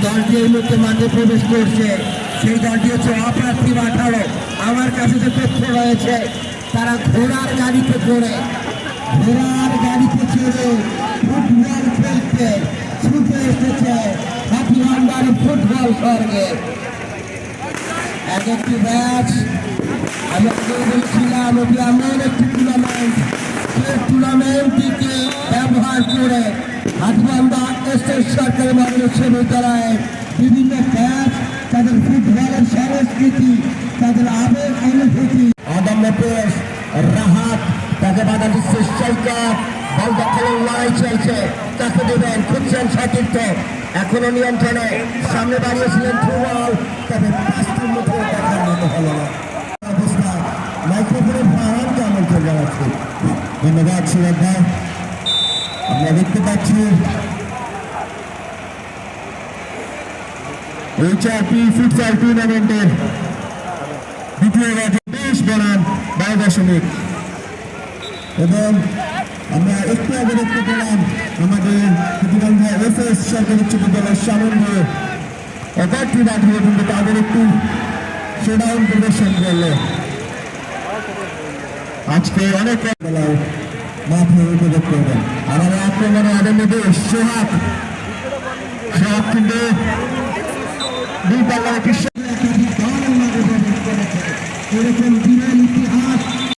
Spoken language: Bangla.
দলটি এই মুহূর্তে মাঠে প্রবেশ করছে সেই দলটি হচ্ছে অপ্রার্থিব 18। আমার কাছে যে তথ্য রয়েছে তারা ঘোড়ার গাড়িতে চড়ে ফুটবল খেলতে ছুটে এসেছে হাতিবান্ধার ফুটবল স্বর্গে। এক একটি ম্যাচ আমি বলেছিলাম এটি এমন একটি টুর্নামেন্ট যে টুর্নামেন্টটিকে ব্যবহার করে হাতিবান্ধা স্টেট সরকারি মাদ্রাসা বিদ্যালয়ে বিভিন্ন ম্যাচ তাদের ফুটবলের সংস্কৃতি তাদের আবেগ অনুভূতি অদম্য পেশ রাহাত তাকে বাধা দিচ্ছে স্ট্রাইকার বল দখলের লড়াই চলছে তাকে দেবেন খুঁজছেন সতীর্থ এখনো নিয়ন্ত্রণে সামনে দাঁড়িয়েছিলেন থ্রুবল তবে পাঁচটির মধ্যে দেখার মতো হলো না অবস্থা মাইক্রোফোনের ভাড়াকে আমন্ত্রণ জানাচ্ছি। ধন্যবাদ সুরজ ভাই। আমরা দেখতে পাচ্ছি এই 4টি ফুটবল টুর্নামেন্টের দ্বিতীয় ম্যাচে বেশ বনাম 12 এবং আমরা একটু আগে দেখতে পেলাম আমাদের হাতিবান্ধা এফএস সরকারি উচ্চ বিদ্যালয়ের সামনে 11টি বাঁধিয়ে কিন্তু তাদের একটু শোডাউন প্রদর্শন করলো। আজকে অনেক মাঠে উপভোগ করবেন আমাদের আক্রমণে আদম্য দেশ সোহাগ কিন্তু দুই পাল্লা এরকম